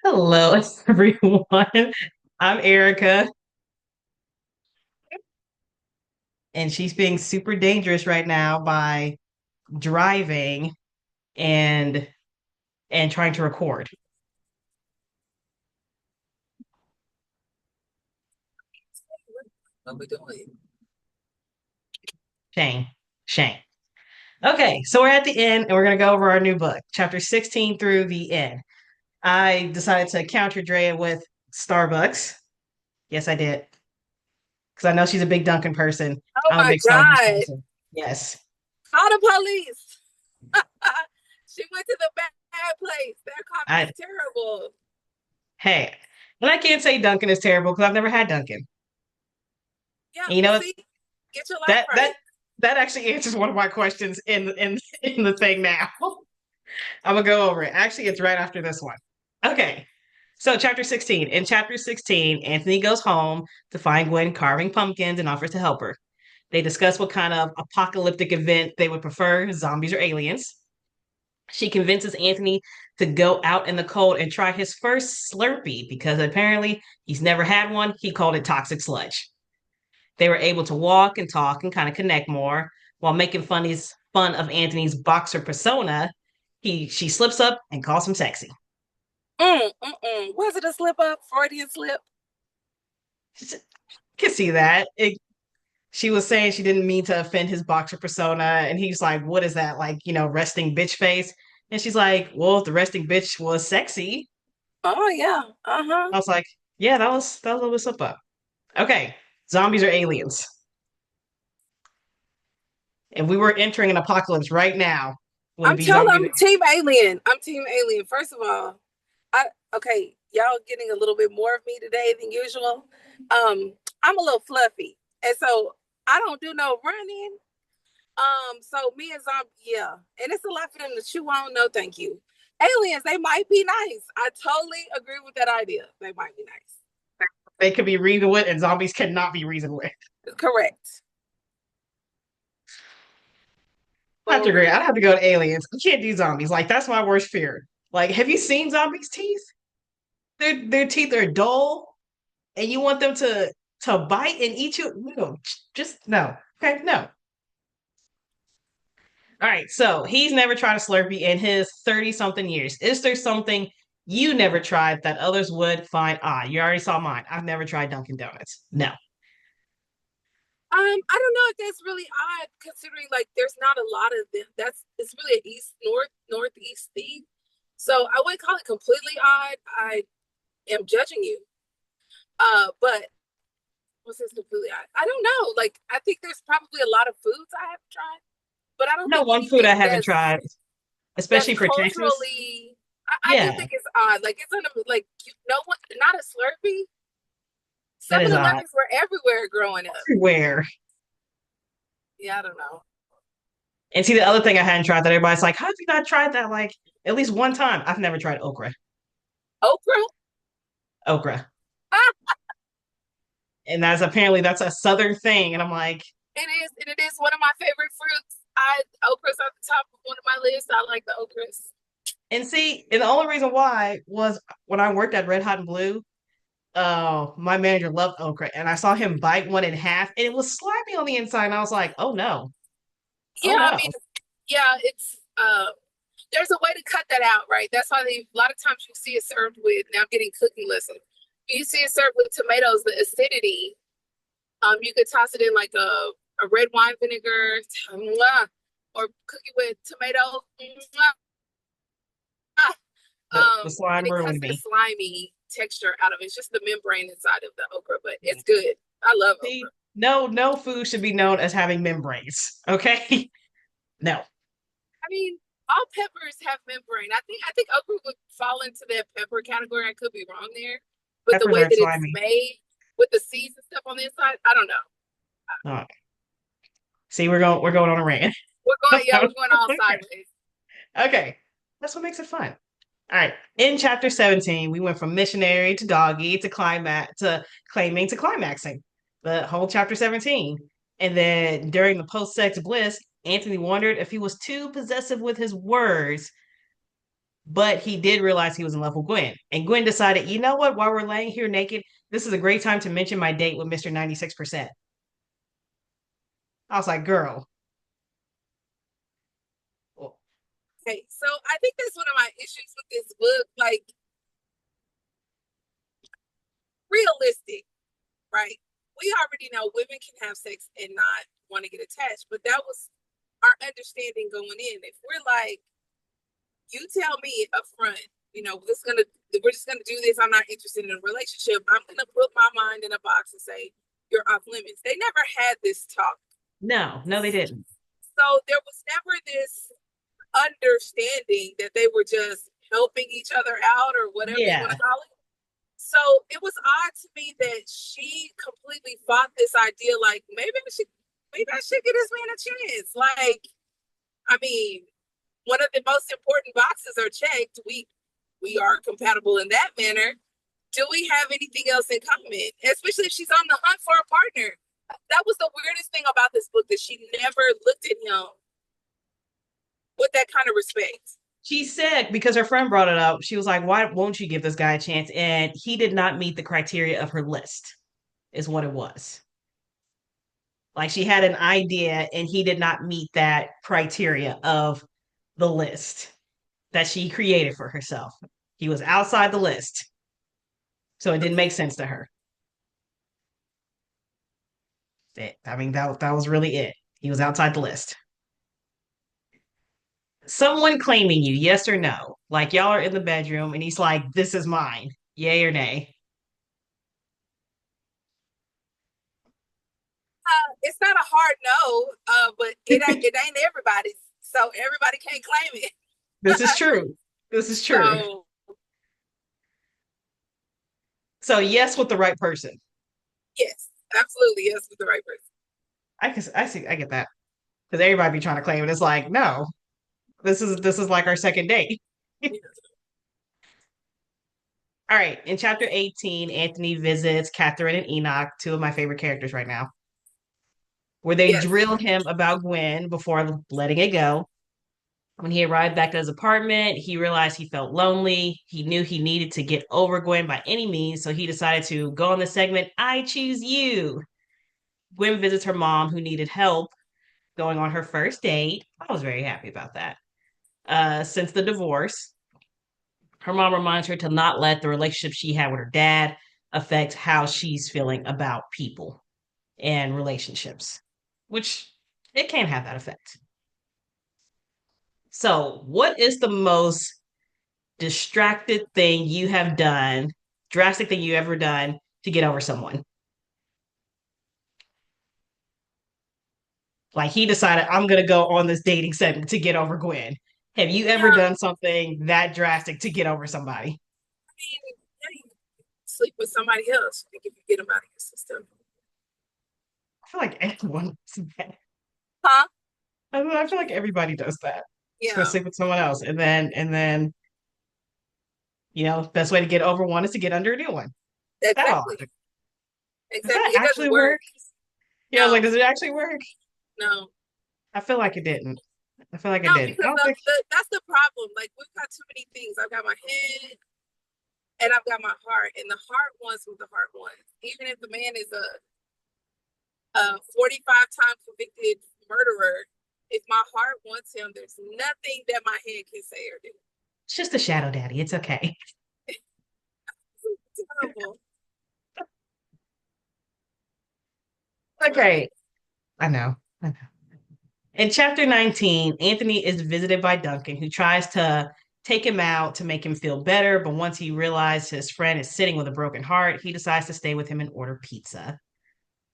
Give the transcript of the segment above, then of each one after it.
Hello, everyone. I'm Erica, and she's being super dangerous right now by driving and trying to record. What we doing? Shame, shame. Okay, so we're at the end, and we're gonna go over our new book, chapter 16 through the end. I decided to counter Drea with Starbucks. Yes, I did, because I know she's a big Dunkin' person. Oh I'm a my big Starbucks God. person. Yes, Call the police. She went to the bad place. Their I. coffee's terrible. Hey, and I can't say Dunkin' is terrible because I've never had Dunkin'. Yeah, And you well, know, see, get your life that that right. that actually answers one of my questions in the thing now. I'm gonna go over it. Actually, it's right after this one. Okay. So chapter 16. In chapter 16, Anthony goes home to find Gwen carving pumpkins and offers to help her. They discuss what kind of apocalyptic event they would prefer, zombies or aliens. She convinces Anthony to go out in the cold and try his first Slurpee because apparently he's never had one. He called it toxic sludge. They were able to walk and talk and kind of connect more while making fun of Anthony's boxer persona. She slips up and calls him sexy. Was it a slip up? Freudian slip? I can see that. She was saying she didn't mean to offend his boxer persona, and he's like, "What is that? Like, resting bitch face?" And she's like, "Well, if the resting bitch was sexy." Oh yeah. Uh-huh. I was like, "Yeah, that was a little slip up." Okay, zombies or aliens? If we were entering an apocalypse right now, would it I'm be telling zombies? I'm team alien. I'm team alien. First of all, I okay, y'all getting a little bit more of me today than usual. I'm a little fluffy. And so I don't do no running. So me and zombie, yeah, and it's a lot for them to chew on. No, thank you. Aliens, they might be nice. I totally agree with that idea. They might be nice. They could be reasoned with, and zombies cannot be reasoned with. Correct. I have to Well, agree. I'd have to go to aliens. I can't do zombies. Like that's my worst fear. Like, have you seen zombies' teeth? Their teeth are dull, and you want them to bite and eat you. No, just no. Okay, no. All right. So he's never tried a Slurpee in his 30 something years. Is there something you never tried that others would find odd? You already saw mine. I've never tried Dunkin' Donuts. No. I don't know if that's really odd considering like there's not a lot of them. That's it's really an east northeast thing. So I wouldn't call it completely odd. I am judging you. But what's this completely odd? I don't know. Like I think there's probably a lot of foods I haven't tried, but I don't No, think one food I anything haven't tried, that's especially for Texas. culturally. I do Yeah, think it's odd. Like it's on a, like you know what? Not a Slurpee. that Some of is the odd. lemons were everywhere growing up. Everywhere. Yeah, I don't know. And see, the other thing I hadn't tried that everybody's like, how have you not tried that? Like, at least one time. I've never tried okra. Okra. Okra. Ah, And that's a southern thing. And I'm like, and it is one of my favorite fruits. I Okra's at the top of one of my lists. I like the okras. and see, and the only reason why was when I worked at Red Hot and Blue, my manager loved okra. And I saw him bite one in half and it was slimy on the inside. And I was like, oh no. Oh Yeah, I no. mean, yeah, it's there's a way to cut that out, right? That's why they a lot of times you see it served with. Now I'm getting cooking lessons. You see it served with tomatoes, the acidity. You could toss it in like a red wine vinegar, mwah, or cook it with tomato, mwah, The and slime it ruined cuts that me. slimy texture out of it. It's just the membrane inside of the okra, but it's good. I love okra. See, no food should be known as having membranes. Okay. No. I mean, all peppers have membrane. I think okra would fall into that pepper category. I could be wrong there, but the Peppers way are that it's slimy. made with the seeds and stuff on the inside, I don't know. Oh, see, we're going on a rant. We're going, yeah, we're going all sideways. Okay. That's what makes it fun. All right. In chapter 17, we went from missionary to doggy to climax to claiming to climaxing. The whole chapter 17. And then during the post-sex bliss, Anthony wondered if he was too possessive with his words. But he did realize he was in love with Gwen. And Gwen decided, you know what, while we're laying here naked, this is a great time to mention my date with Mr. 96%. I was like, girl. Okay, so I think that's one of my issues with this book. Like, realistic, right? We already know women can have sex and not want to get attached, but that was our understanding going in. If we're like, you tell me up front, we're just gonna do this. I'm not interested in a relationship. I'm gonna put my mind in a box and say you're off limits. They never had this talk. No, no, they didn't. So there was never this understanding that they were just helping each other out or whatever you want Yeah. to call it. So it was odd to me that she completely fought this idea, like maybe I should give this man a chance. Like, I mean, one of the most important boxes are checked. We are compatible in that manner. Do we have anything else in common? Especially if she's on the hunt for a partner. That was the weirdest thing about this book, that she never looked at him with that kind of respect. She said, because her friend brought it up, she was like, why won't you give this guy a chance? And he did not meet the criteria of her list, is what it was. Like she had an idea and he did not meet that criteria of the list that she created for herself. He was outside the list. So it didn't make sense to her. I mean, that was really it. He was outside the list. Someone claiming you, yes or no? Like y'all are in the bedroom and he's like, this is mine. Yay or nay? It's not a hard no, but it ain't everybody's, so everybody can't claim it. This is true. This is true. So So yes, with the right person. yes, absolutely yes with the right person. I see, I get that. Because everybody be trying to claim it. It's like, no, this is like our second date. All right. In chapter 18, Anthony visits Catherine and Enoch, two of my favorite characters right now, where they Yes. drill him about Gwen before letting it go. When he arrived back at his apartment, he realized he felt lonely. He knew he needed to get over Gwen by any means, so he decided to go on the segment, I Choose You. Gwen visits her mom, who needed help going on her first date. I was very happy about that. Since the divorce, her mom reminds her to not let the relationship she had with her dad affect how she's feeling about people and relationships, which it can have that effect. So, what is the most distracted thing you have done, drastic thing you ever done to get over someone? Like he decided, I'm going to go on this dating segment to get over Gwen. Have you Yeah, ever done something that drastic to get over somebody? I mean, yeah, you sleep with somebody else. You think if you get them out of your system. I feel like everyone does that. Huh? I feel like everybody does that. Just gonna Yeah. sleep with someone else, and then best way to get over one is to get under a new one. That Exactly. hard. Does that Exactly. It actually doesn't work. work? Yeah, I was like, No. does it actually work? No. I feel like it didn't. I feel like it No, didn't. I because don't think that's the problem. Like, we've got too many things. I've got my head and I've got my heart, and the heart wants what the heart wants. Even if the man is a 45 time convicted murderer, if my heart wants him, there's nothing that my head can say or do. it's just a shadow daddy. It's okay. It's terrible. Okay. I know. I know. In chapter 19, Anthony is visited by Duncan, who tries to take him out to make him feel better. But once he realizes his friend is sitting with a broken heart, he decides to stay with him and order pizza.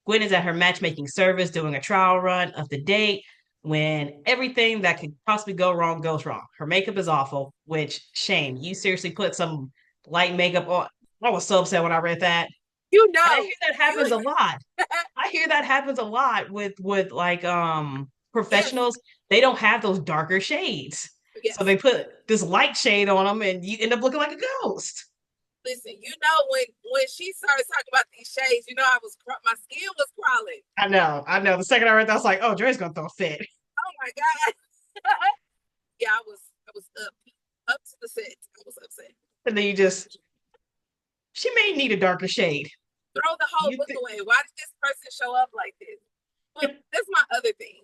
Gwen is at her matchmaking service doing a trial run of the date when everything that could possibly go wrong goes wrong. Her makeup is awful, which shame. You seriously put some light makeup on. I was so upset when I read that. You And I know, hear that happens you a lot. I hear that happens a lot with like yes, professionals. They don't have those darker shades. So yes. they put this light shade on them and you end up looking like a ghost. Listen, when she started talking about these shades, my skin was crawling. I know, I know. The second I read that, I was like, oh, Dre's gonna throw a fit. Oh my god. Yeah, I was up to the set. I was upset. And then she may need a darker shade. Throw the whole You book think? away. Why did this person show up like this? But that's my other thing.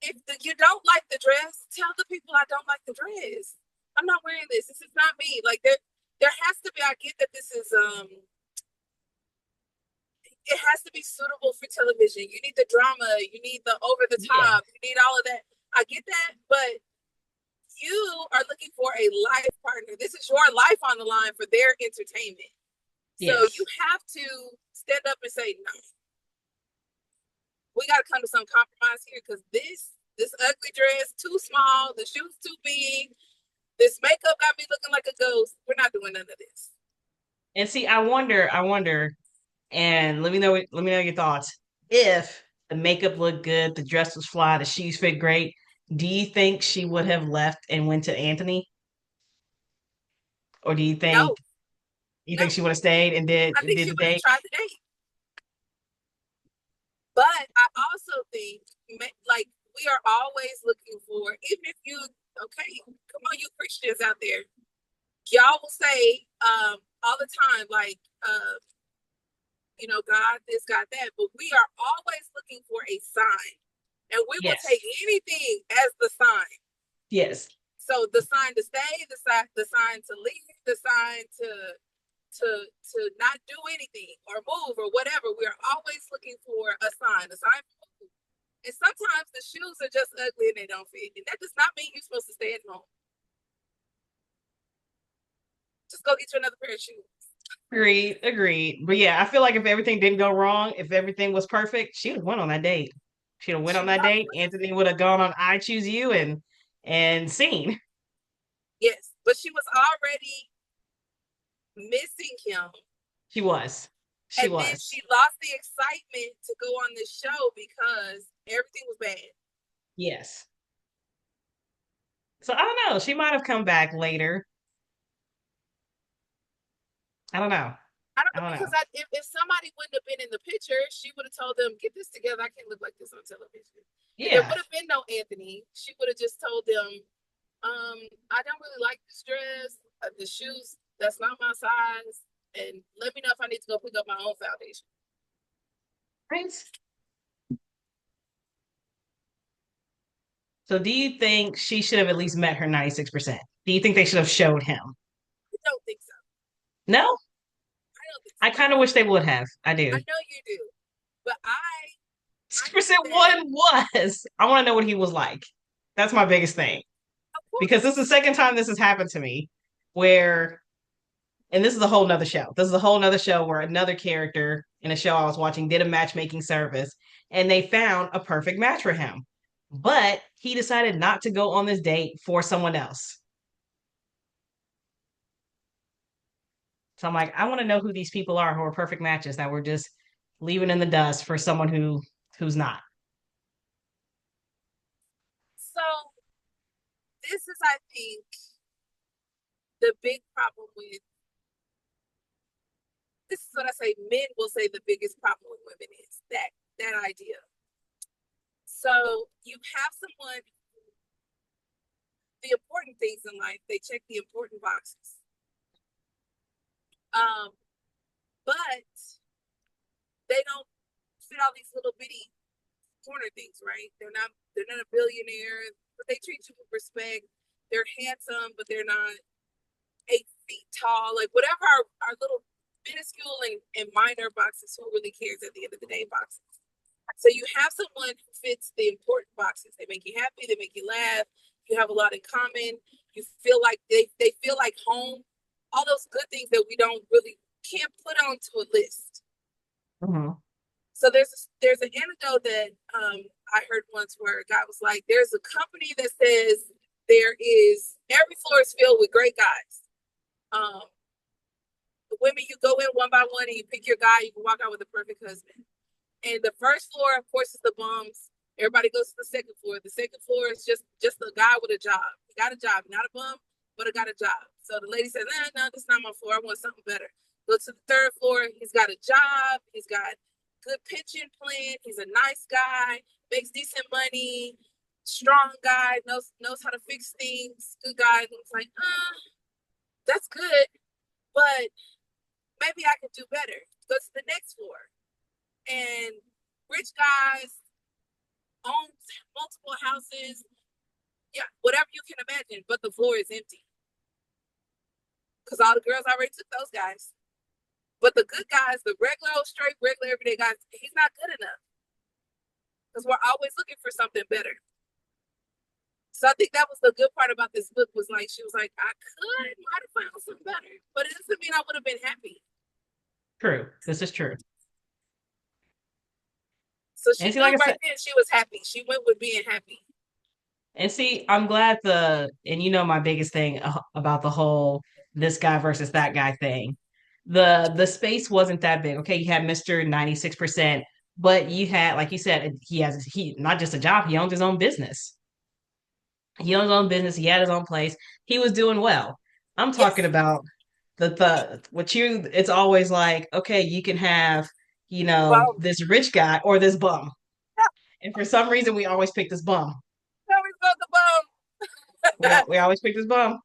If you don't like the dress, tell the people I don't like the dress. I'm not wearing this. This is not me. Like there has to be. I get that this is it has to be suitable for television. You need the drama, you need the over the Yeah. top, you need all of that. I get that, but you are looking for a life partner. This is your life on the line for their entertainment. So you Yes. have to stand up and say, no, we got to come to some compromise here because this ugly dress too small, the shoes too big, this makeup got me looking like a ghost. We're not doing none of this. And see, I wonder, and let me know your thoughts. If the makeup looked good, the dress was fly, the shoes fit great, do you think she would have left and went to Anthony? Or do you think No, you no. think she would have stayed and did I think did she the would have date? tried the date. But I also think, like, we are always looking for, even if you, okay, come on, you Christians out there, y'all will say all the time, like, God this, God that, but we are always looking for a sign, and we will Yes. take anything as the sign. Yes. So the sign to stay, the sign to leave, the sign to not do anything or move or whatever. We are always looking for a sign for move. And sometimes the shoes are just ugly and they don't fit. And that does not mean you're supposed to stay at home. Just go get you another pair of shoes. Agreed, agreed. But yeah, I feel like if everything didn't go wrong, if everything was perfect, she'd have went on that date. She'd have went She on that date. probably, Anthony would have gone on I Choose You and seen. yes, but she was already missing him. She was. She And then was. she lost the excitement to go on this show because everything was bad. Yes. So I don't know. She might have come back later. I don't know. I don't I know don't because know. if somebody wouldn't have been in the picture, she would have told them, "Get this together. I can't look like this on television." If there Yeah. would have been no Anthony, she would have just told them, I don't really like this dress, the shoes. That's not my size, and let me know if I need to go pick up my own foundation." Right. So do you think she should have at least met her 96%? Do you think they should have showed him? I don't think so. No? I don't think I so. kind of wish they would have. I I do. know you do, but I think 6% that one was. I want to know what he was like. That's my biggest thing. of Because this is the course, second time this has happened to me where, and this is a whole nother show. This is a whole nother show where another character in a show I was watching did a matchmaking service and they found a perfect match for him. But he decided not to go on this date for someone else. So I'm like, I want to know who these people are who are perfect matches that we're just leaving in the dust for someone who's not. so this is, I think, the big problem with this is what I say. Men will say the biggest problem with women is that idea. So you have someone, the important things in life, they check the important boxes. Um, but they don't fit all these little bitty corner things, right? They're not a billionaire, but they treat you with respect. They're handsome, but they're not 8 feet tall. Like whatever our little minuscule and minor boxes, who really cares at the end of the day boxes. So you have someone who fits the important boxes. They make you happy, they make you laugh, you have a lot in common, you feel like they feel like home, all those good things that we don't really can't put onto a list. Mhm. So there's an anecdote that I heard once where a guy was like, there's a company that says there is every floor is filled with great guys. The women, you go in one by one and you pick your guy, you can walk out with a perfect husband. And the first floor, of course, is the bums. Everybody goes to the second floor. The second floor is just a guy with a job. He got a job, not a bum, but he got a job. So the lady says, no, this is not my floor. I want something better. Go to the third floor. He's got a job. He's got good pension plan. He's a nice guy, makes decent money, strong guy, knows how to fix things, good guy. And it's like, that's good, but maybe I could do better. Go to the next floor. And rich guys own multiple houses. Yeah, whatever you can imagine, but the floor is empty. Because all the girls already took those guys. But the good guys, the regular old straight, regular everyday guys, he's not good enough. Because we're always looking for something better. So I think that was the good part about this book was like, she was like, I might have found something better, but it doesn't mean I would have been happy. True. This is true. So she And see, knew like I right said, then she was happy. She went with being happy. and see, I'm glad and you know my biggest thing about the whole this guy versus that guy thing. The space wasn't that big. Okay, you had Mr. 96%, but you had, like you said, he not just a job, he owned his own business. He owned his own business, he had his own place. He was doing well. I'm talking Yes. about the what you it's always like, okay, you can have, Well, this rich guy or this bum. And for some reason we always pick this bum. tell me about the bum. We always pick this bum.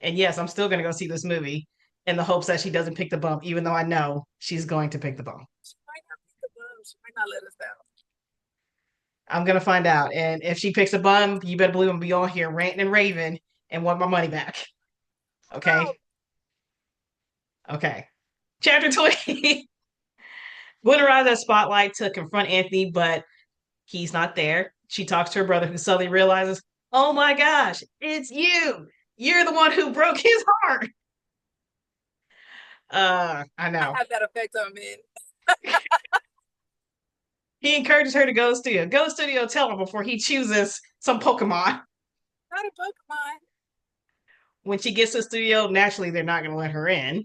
And yes, I'm still going to go see this movie in the hopes that she doesn't pick the bum, even though I know she's going to pick the bum. She might not pick the bum. She might not let us down. I'm going to find out. And if she picks a bum, you better believe I'm going to be on here ranting and raving and want my money back. Oh, Okay. Okay. Chapter 20. Gwen arrives at Spotlight to confront Anthony, but he's not there. She talks to her brother, who suddenly realizes, oh my gosh, it's you. You're the one who broke his heart. I I know. have that effect on men. He encourages her to go to studio. Go to studio, tell him before he chooses some Pokemon. Not a Pokemon. When she gets to the studio, naturally they're not going to let her in.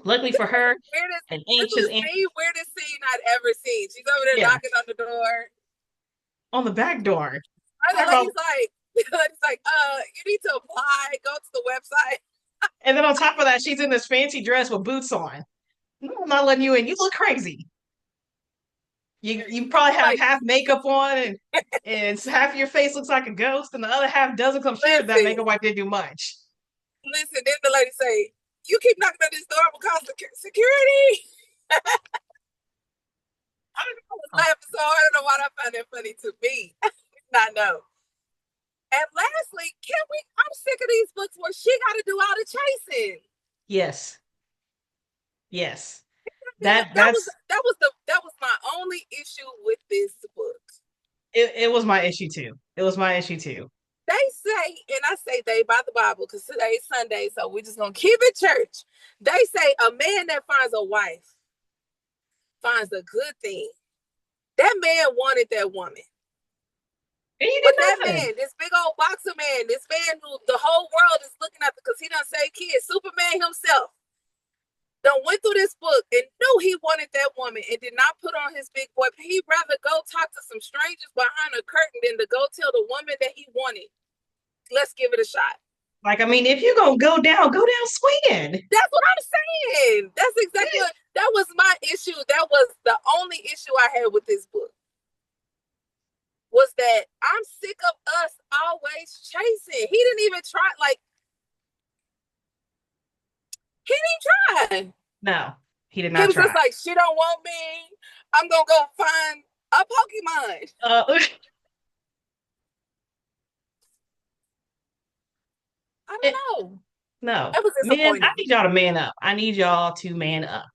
Luckily for her, Weirdest. an This anxious was Aunt, the weirdest scene I'd ever seen. She's over there yeah, knocking on the door. on the back door. And I the wrote, lady's like, you need to apply. Go to the website. and then on top of that, she's in this fancy dress with boots on. No, I'm not letting you in. You look crazy. You probably have Like, half makeup on, and half of your face looks like a ghost, and the other half doesn't. I'm sure that listen, makeup wipe didn't do much. listen. Then the lady say, you keep knocking on this door because of security. I was laughing so hard. I don't know why I found that funny to me. Not know. And lastly, can we? I'm sick of these books where she got to do all the chasing. Yes, yes. That That that was that's that was my only issue with this book. it was my issue too. It was my issue too. They say, and I say they by the Bible because today's Sunday, so we're just gonna keep it church. They say a man that finds a wife finds a good thing. That man wanted that woman. And you did But that nothing. man, this big old boxer man, this man who the whole world is looking at because he done saved kids, Superman himself, done went through this book and knew he wanted that woman and did not put on his big boy. He'd rather go talk to some strangers behind a curtain than to go tell the woman that he wanted, let's give it a shot. Like, I mean, if you're gonna go down swinging. That's what I'm saying. That's exactly what, that was my issue. That was the only issue I had with this book. Was that I'm sick of us always chasing. He didn't even try, like, he didn't try. No, he did He not was try. just like, she don't want me. I'm gonna go find a Pokemon. Uh, I it, don't know. no, It was man, I disappointing. need y'all to man up. I need y'all to man up.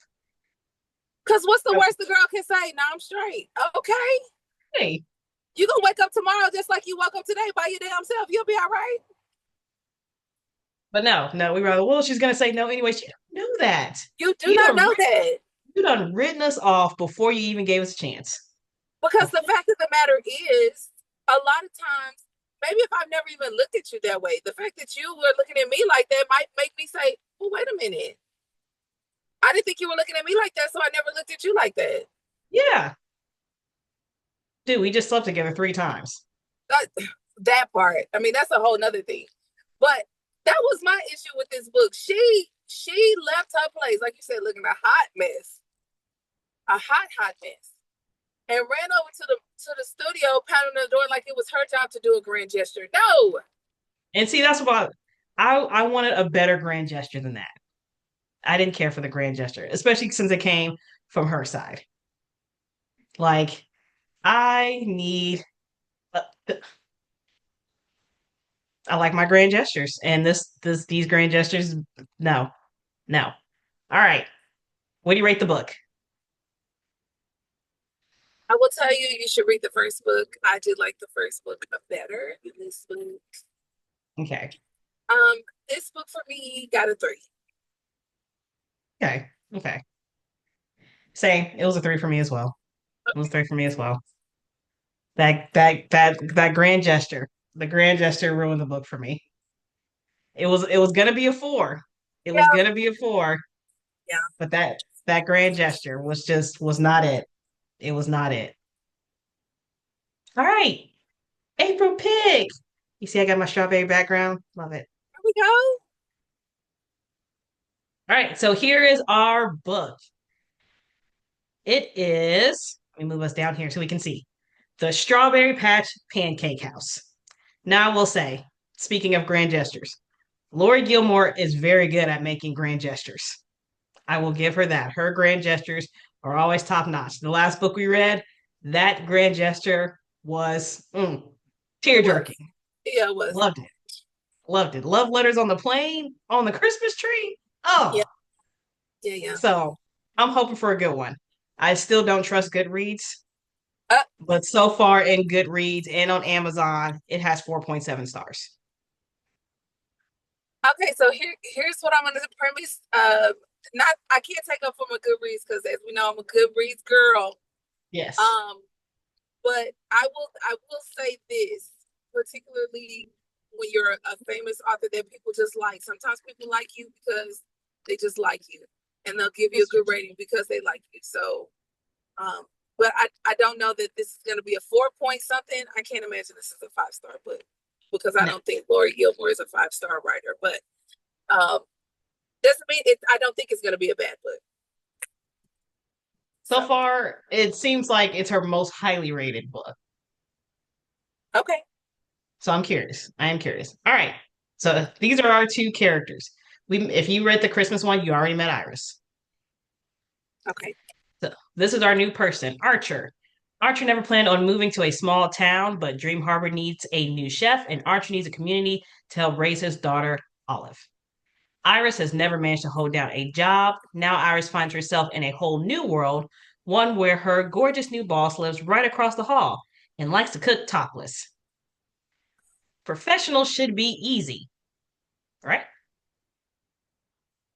Cause what's the worst the girl can say? No, I'm straight. Okay. Hey, You gonna wake up tomorrow just like you woke up today by your damn self. You'll be all right. but no, we rather. Well, she's gonna say no anyway. She don't know that. You do You not done know that. you done written us off before you even gave us a chance. Because the Before, fact of the matter is, a lot of times, maybe if I've never even looked at you that way, the fact that you were looking at me like that might make me say, well, wait a minute. I didn't think you were looking at me like that, so I never looked at you like that. yeah, dude, we just slept together 3 times. That, that part. I mean, that's a whole nother thing. But that was my issue with this book. She left her place, like you said, looking a hot mess. A hot mess. and ran over to the studio, pounding on the door like it was her job to do a grand gesture. No. And see, that's what I wanted a better grand gesture than that. I didn't care for the grand gesture, especially since it came from her side. Like, I need, uh, I like my grand gestures, and these grand gestures, no, no. All right, what do you rate the book? I will tell you, you should read the first book. I did like the first book better than this book. Okay, Um, this book for me got a 3. okay, okay. Same. It was a three for me as well. It was a three for me as well. That grand gesture, the grand gesture ruined the book for me. It was gonna be a four. It was Yeah, gonna be a four, yeah. but that grand gesture was not it. It was not it. All right, April Pig. You see, I got my strawberry background. Love it. There we go. All right, so here is our book. It is. Let me move us down here so we can see the Strawberry Patch Pancake House. Now, I will say, speaking of grand gestures, Lori Gilmore is very good at making grand gestures. I will give her that. Her grand gestures are always top notch. The last book we read, that grand gesture was tear It was. jerking. Yeah, it was. Loved it. Loved it. Love letters on the plane, on the Christmas tree. Yeah, Oh, yeah, yeah. so I'm hoping for a good one. I still don't trust Goodreads, Uh, but so far in Goodreads and on Amazon, it has 4.7 stars. okay, so here's what I'm gonna premise. Not I can't take up from a Goodreads because as we know, I'm a Goodreads girl. Yes. Um, but I will say this, particularly when you're a famous author that people just like. Sometimes people like you because they just like you, and they'll give you a That's true good too. rating because they like you. So, but I don't know that this is going to be a 4 point something. I can't imagine this is a 5 star book because I No. don't think Lori Gilmore is a 5 star writer. But um, doesn't mean it. I don't think it's going to be a bad book. So So far, it seems like it's her most highly rated book. okay, So I'm curious. I am curious. All right. So these are our two characters. If you read the Christmas one, you already met Iris. okay. So this is our new person, Archer. Archer never planned on moving to a small town, but Dream Harbor needs a new chef, and Archer needs a community to help raise his daughter, Olive. Iris has never managed to hold down a job. Now Iris finds herself in a whole new world, one where her gorgeous new boss lives right across the hall and likes to cook topless. Professional should be easy, right?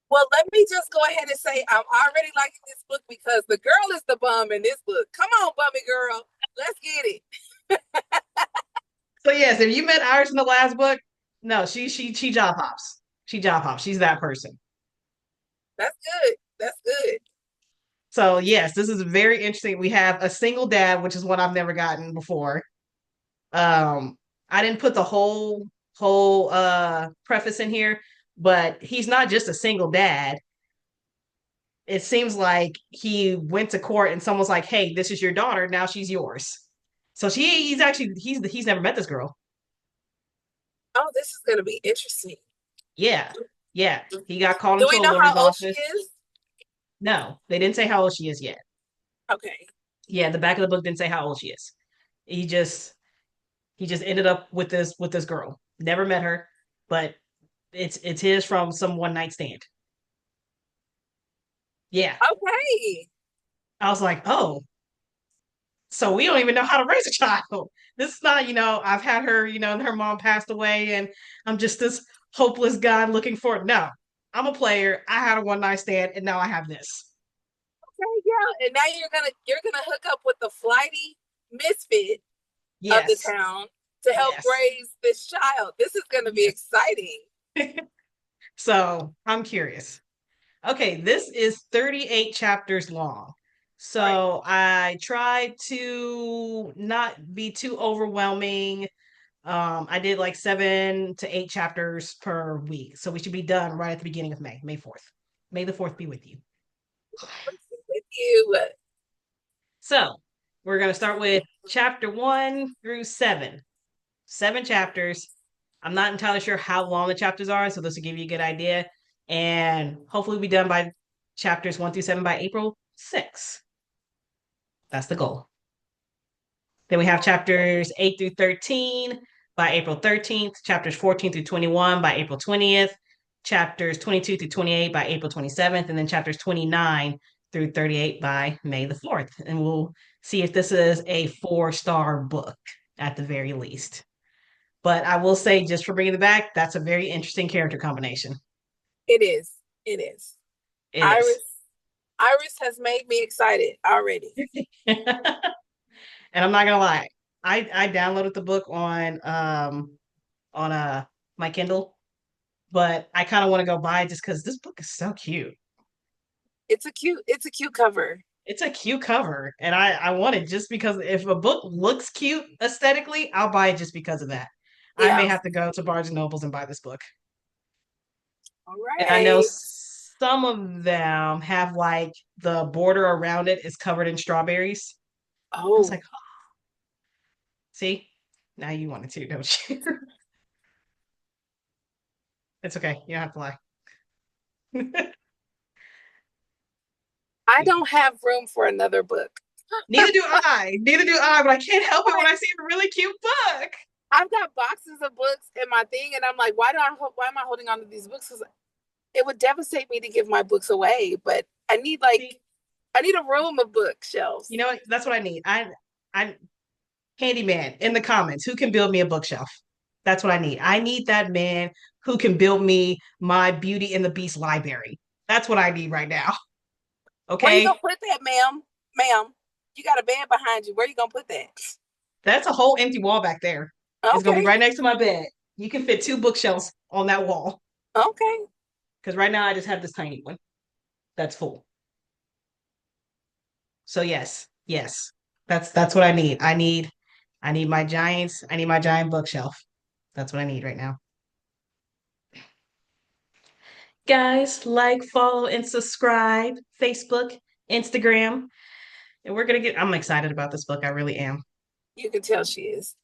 Well, let me just go ahead and say I'm already liking this book because the girl is the bum in this book. Come on, bummy girl. Let's get it. So yes, if you met Iris in the last book, no, she job hops. She job hops. She's that person. That's good. That's good. So yes, this is very interesting. We have a single dad, which is what I've never gotten before. Um, I didn't put the whole preface in here, but he's not just a single dad. It seems like he went to court and someone's like, "Hey, this is your daughter. Now she's yours." So he's actually he's never met this girl. Oh, this is going to be interesting. Yeah, yeah. He got called Do into we a know how lawyer's old she office. is? No, they didn't say how old she is yet. Okay. Yeah, the back of the book didn't say how old she is. He just he just ended up with this girl. Never met her, but it's his from some one night stand. Yeah. Okay. I was like, oh, so we don't even know how to raise a child. This is not, I've had her, and her mom passed away, and I'm just this hopeless guy looking for it. No, I'm a player. I had a one night stand, and now I have this. Okay, yeah. And now you're gonna hook up with the flighty misfit of the Yes, town to help yes. raise this child. This is gonna be Yes. exciting. So I'm curious. Okay, this is 38 chapters long. Right. So I tried to not be too overwhelming. I did like 7 to 8 chapters per week. So we should be done right at the beginning of May, May 4th. May the 4th be with you. With you. So We're going to start with chapter 1 through 7. 7 chapters. I'm not entirely sure how long the chapters are, so this will give you a good idea. And hopefully, we'll be done by chapters 1 through 7 by April 6th. That's the goal. Then we have chapters 8 through 13 by April 13th, chapters 14 through 21 by April 20th, chapters 22 through 28 by April 27th, and then chapters 29 through 38 by May the 4th. And we'll see if this is a 4-star book at the very least. But I will say, just for bringing it back, that's a very interesting character combination. It is. It is. It is. Iris has made me excited already. And I'm not gonna lie, I downloaded the book on my Kindle, but I kind of want to go buy it just because this book is so cute. It's a cute cover. It's a cute cover, and I want it just because if a book looks cute aesthetically, I'll buy it just because of that. I may Yeah. have to go to Barnes and Nobles and buy this book. All And I know right. some of them have like the border around it is covered in strawberries. I was Oh, like, oh, see, now you want it too, don't you? It's okay. You don't have to lie. I don't have room for another book. Neither do I. Neither do I, but I can't help it when I see a really cute book. I've got boxes of books in my thing, and I'm like, why am I holding on to these books? Because it would devastate me to give my books away, but I need See, I need a room of bookshelves. you know what? That's what I need. I'm handyman in the comments. Who can build me a bookshelf? That's what I need. I need that man who can build me my Beauty and the Beast library. That's what I need right now. Where you Okay. gonna put that, ma'am? Ma'am, you got a bed behind you. Where you gonna put that? That's a whole empty wall back there. It's gonna be Okay, right next to my bed. You can fit 2 bookshelves on that wall. okay. Because right now I just have this tiny one that's full. So yes, yes. That's what I need. I need my giants. I need my giant bookshelf. That's what I need right now. Guys, like, follow, and subscribe. Facebook, Instagram. And I'm excited about this book. I really am. You can tell she is.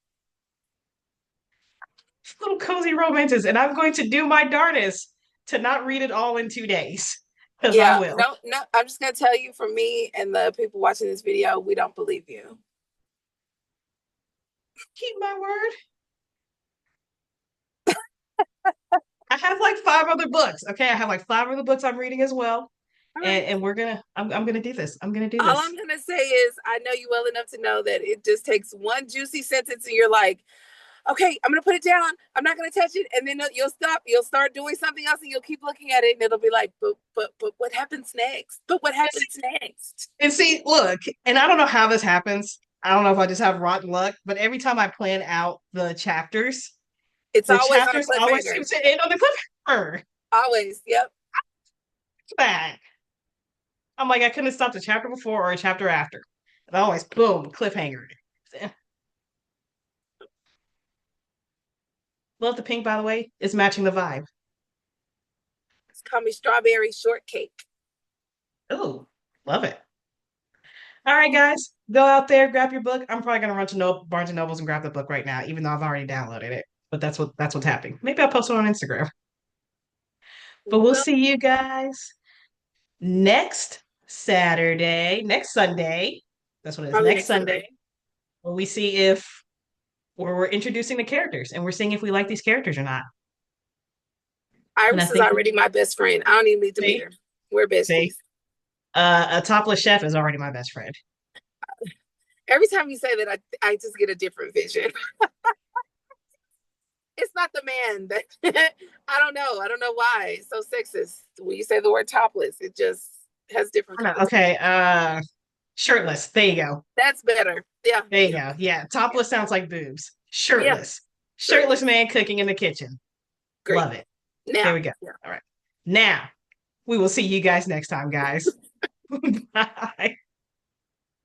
Little cozy romances. And I'm going to do my darndest to not read it all in 2 days. Because I Yeah, will. no, no. I'm just gonna tell you, for me and the people watching this video, we don't believe you. Keep my word. I have like 5 other books. Okay. I have like 5 other books I'm reading as well. All right. And I'm gonna do this. I'm gonna do All this. I'm gonna say is, I know you well enough to know that it just takes one juicy sentence, and you're like, okay, I'm gonna put it down. I'm not gonna touch it, and then you'll stop. You'll start doing something else, and you'll keep looking at it, and it'll be like, but what happens next? But what happens next? And see, look, and I don't know how this happens. I don't know if I just have rotten luck, but every time I plan out It's the always on a chapters always cliffhanger. seem to end on the cliffhanger. Always. Yep. Back. I'm like, I couldn't have stopped a chapter before or a chapter after. And always, boom, cliffhanger. Love the pink, by the way. It's matching the vibe. It's called me strawberry shortcake. Oh, love it. All right, guys, go out there, grab your book. I'm probably gonna run to Barnes and Nobles and grab the book right now, even though I've already downloaded it. But that's what's happening. Maybe I'll post it on Instagram. But we'll Well, see you guys next Saturday, next Sunday. That's what it is. probably Next next Sunday. Sunday, where we see if where we're introducing the characters and we're seeing if we like these characters or not. And I Iris is think already my best friend. I don't even need to meet see, her. We're see, besties. a topless chef is already my best friend. Every time you say that, I just get a different vision. It's not the man that I don't know. I don't know why it's so sexist. When you say the word topless, it just has different Oh, no, context. okay, shirtless. There you go. That's better. Yeah, There you yeah, go. Yeah, yeah, topless sounds like boobs. yeah. Shirtless. Shirtless Shirtless. man cooking in the kitchen. Great. Love it. There Now, we go. yeah. All right. Now, we will see you guys next time, guys. Bye.